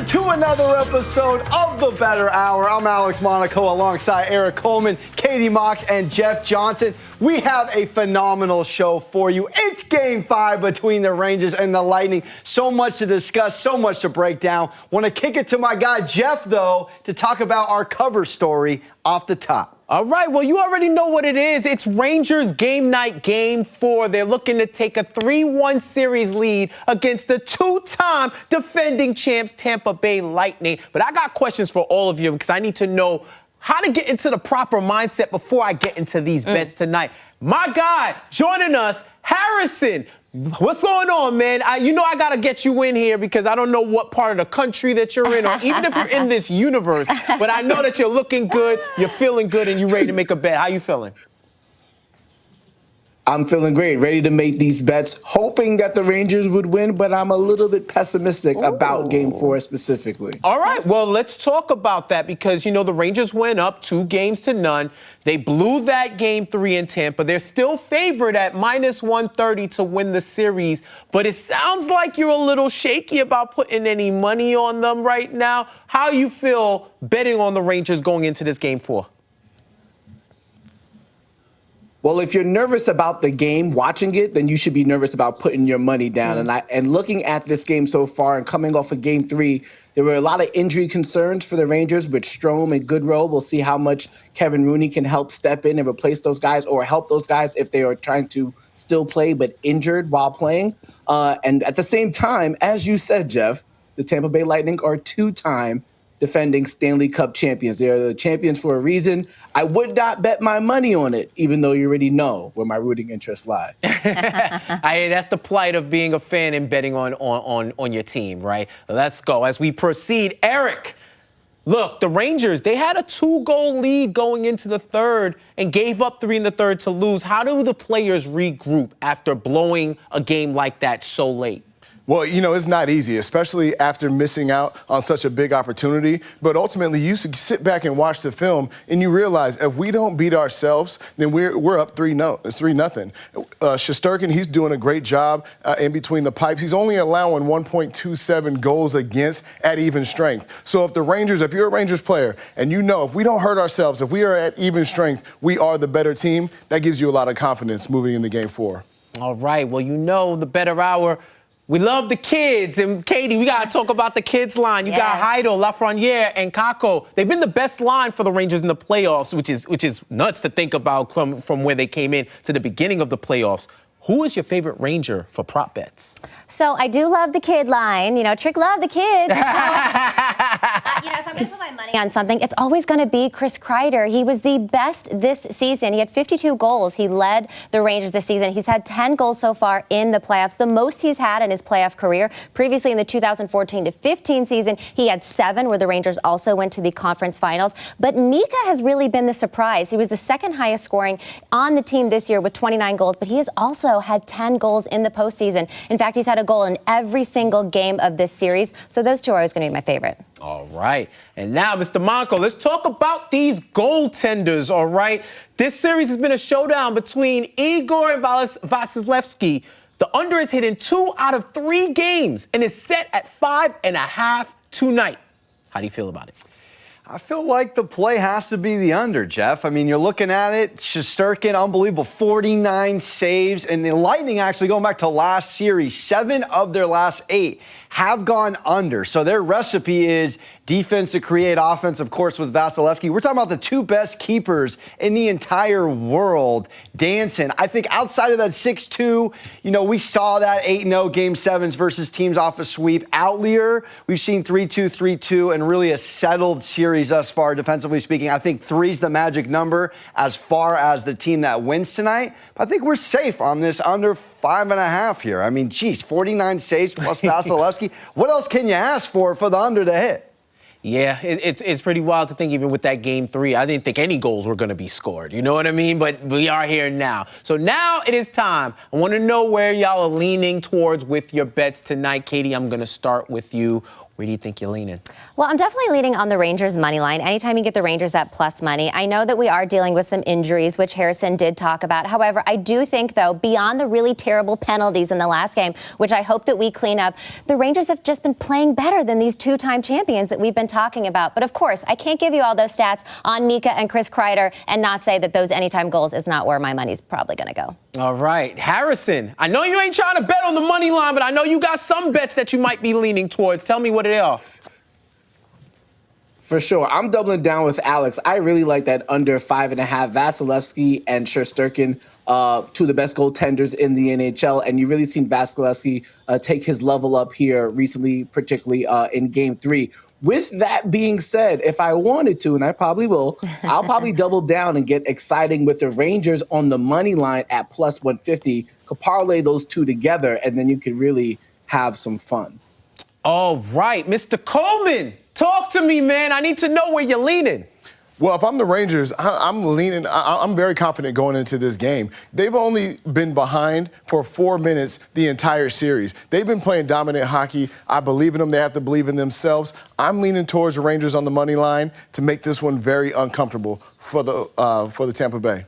to another episode of the Bettor Hour. I'm Alex Monaco alongside Eric Coleman, Katie Mox, and Jeff Johnson. We have a phenomenal show for you. It's Game 5 between the Rangers and the Lightning. So much to discuss, so much to break down. Want to kick it to my guy Jeff, though, to talk about our cover story off the top. All right, well, you already know what it is. It's Rangers game night, Game 4. They're looking to take a 3-1 series lead against the two-time defending champs, Tampa Bay Lightning. But I got questions for all of you because I need to know how to get into the proper mindset before I get into these bets tonight. My guy joining us, Harrison. What's going on, man? You know I got to get you in here because I don't know what part of the country that you're in or even if you're in this universe, but I know that you're looking good, you're feeling good, and you're ready to make a bet. How you feeling? I'm feeling great, ready to make these bets, hoping that the Rangers would win, but I'm a little bit pessimistic about Game 4 specifically. All right, well, let's talk about that because, you know, the Rangers went up 2-0. They blew that Game 3 in Tampa. They're still favored at -130 to win the series, but it sounds like you're a little shaky about putting any money on them right now. How you feel betting on the Rangers going into this Game 4? Well, if you're nervous about the game, watching it, then you should be nervous about putting your money down. And looking at this game so far and coming off of Game 3, there were a lot of injury concerns for the Rangers with Strome and Goodrow. We'll see how much Kevin Rooney can help step in and replace those guys or help those guys if they are trying to still play but injured while playing. And at the same time, as you said, Jeff, the Tampa Bay Lightning are two-time defending Stanley Cup champions. They are the champions for a reason. I would not bet my money on it, even though you already know where my rooting interests lie. That's the plight of being a fan and betting on your team, right? Let's go. As we proceed, Eric, look, the Rangers, they had a 2-goal lead going into the third and gave up 3 in the third to lose. How do the players regroup after blowing a game like that so late? Well, you know, it's not easy, especially after missing out on such a big opportunity. But ultimately, you sit back and watch the film, and you realize if we don't beat ourselves, then we're up 3-0. Shesterkin, he's doing a great job in between the pipes. He's only allowing 1.27 goals against at even strength. So if you're a Rangers player, and you know if we don't hurt ourselves, if we are at even strength, we are the better team, that gives you a lot of confidence moving into Game 4. All right, well, you know the Bettor Hour. We love the kids. And, Katie, we got to talk about the kids line. You got Heidel, Lafreniere, and Kakko. They've been the best line for the Rangers in the playoffs, which is nuts to think about from where they came in to the beginning of the playoffs. Who is your favorite Ranger for prop bets? So I do love the kid line. You know, Trick love the kid. You know, if I'm going to put my money on something, it's always going to be Chris Kreider. He was the best this season. He had 52 goals. He led the Rangers this season. He's had 10 goals so far in the playoffs, the most he's had in his playoff career. Previously in the 2014-15 season, he had 7, where the Rangers also went to the conference finals. But Mika has really been the surprise. He was the second highest scoring on the team this year with 29 goals, but he has also had 10 goals in the postseason. In fact, he's had a goal in every single game of this series. So those two are always going to be my favorite. All right. And now, Mr. Monaco, let's talk about these goaltenders, all right? This series has been a showdown between Igor and Vasilevskiy. The under is hit in 2 out of 3 games and is set at 5.5 tonight. How do you feel about it? I feel like the play has to be the under, Jeff. I mean, you're looking at it, Shesterkin, unbelievable, 49 saves. And the Lightning, actually going back to last series, 7 of their last 8 have gone under. So their recipe is defense to create offense, of course, with Vasilevskiy. We're talking about the 2 best keepers in the entire world dancing. I think outside of that 6-2, you know, we saw that 8-0 Game 7s versus teams off a sweep. Outlier, we've seen 3-2, 3-2, and really a settled series thus far, defensively speaking. I think 3's the magic number as far as the team that wins tonight. But I think we're safe on this under 5.5 here. I mean, geez, 49 saves plus Vasilevskiy. What else can you ask for the under to hit? Yeah, it's pretty wild to think even with that Game 3, I didn't think any goals were going to be scored. You know what I mean? But we are here now. So now it is time. I want to know where y'all are leaning towards with your bets tonight. Katie, I'm going to start with you. Where do you think you're leaning? Well, I'm definitely leaning on the Rangers money line. Anytime you get the Rangers at plus money, I know that we are dealing with some injuries, which Harrison did talk about. However, I do think, though, beyond the really terrible penalties in the last game, which I hope that we clean up, the Rangers have just been playing better than these two-time champions that we've been talking about. But of course, I can't give you all those stats on Mika and Chris Kreider and not say that those anytime goals is not where my money's probably going to go. All right, Harrison, I know you ain't trying to bet on the money line, but I know you got some bets that you might be leaning towards. Tell me what they are. For sure. I'm doubling down with Alex. I really like that under 5.5. Vasilevskiy and Shesterkin, two of the best goaltenders in the NHL. And you've really seen Vasilevskiy take his level up here recently, particularly in Game 3. With that being said, if I wanted to, and I probably will, I'll probably double down and get exciting with the Rangers on the money line at plus 150. Could parlay those two together, and then you could really have some fun. All right, Mr. Coleman, talk to me, man. I need to know where you're leaning. Well, if I'm the Rangers, I'm very confident going into this game. They've only been behind for 4 minutes the entire series. They've been playing dominant hockey. I believe in them. They have to believe in themselves. I'm leaning towards the Rangers on the money line to make this one very uncomfortable for the Tampa Bay.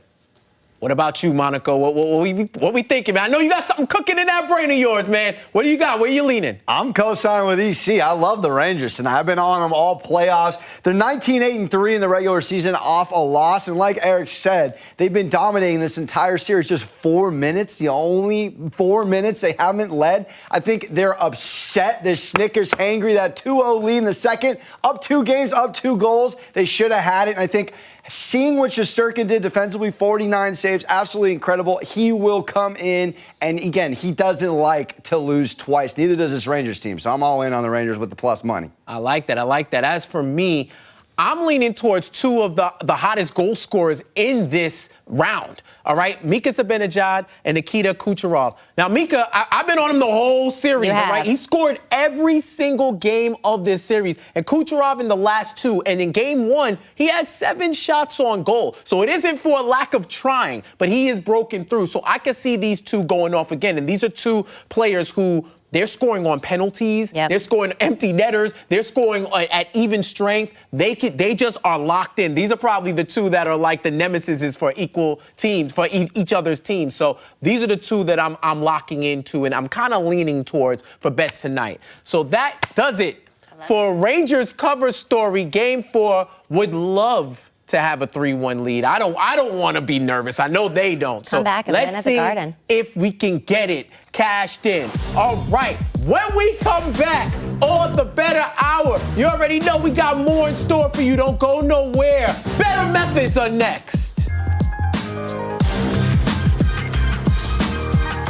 What about you, Monaco? What we thinking, man? I know you got something cooking in that brain of yours, man. What do you got? Where you leaning? I'm co-signing with EC. I love the Rangers, and I've been on them all playoffs. They're 19-8-3 in the regular season off a loss, and like Eric said, they've been dominating this entire series. Just 4 minutes, the only 4 minutes they haven't led. I think they're upset. They're Snickers hangry. That 2-0 lead in the second, up 2 games, up 2 goals. They should have had it, and I think seeing what Shesterkin did defensively, 49 saves, absolutely incredible. He will come in, and again, he doesn't like to lose twice. Neither does this Rangers team, so I'm all in on the Rangers with the plus money. I like that. As for me, I'm leaning towards 2 of the hottest goal scorers in this round, all right? Mika Sabinejad and Nikita Kucharov. Now, Mika, I've been on him the whole series, all right? He scored every single game of this series, and Kucharov in the last 2. And in Game 1, he had 7 shots on goal. So it isn't for a lack of trying, but he is broken through. So I can see these 2 going off again. And these are 2 players who they're scoring on penalties. Yep. They're scoring empty netters. They're scoring at even strength. They just are locked in. These are probably the 2 that are like the nemesis for equal teams, for each other's teams. So these are the 2 that I'm locking into, and I'm kind of leaning towards for bets tonight. So that does it for Rangers cover story. Game 4. Would love to have a 3-1 lead. I don't want to be nervous. I know they don't. Come back and win at the Garden. If we can get it cashed in. All right, when we come back on the Better Hour, you already know we got more in store for you. Don't go nowhere. Better Methods are next.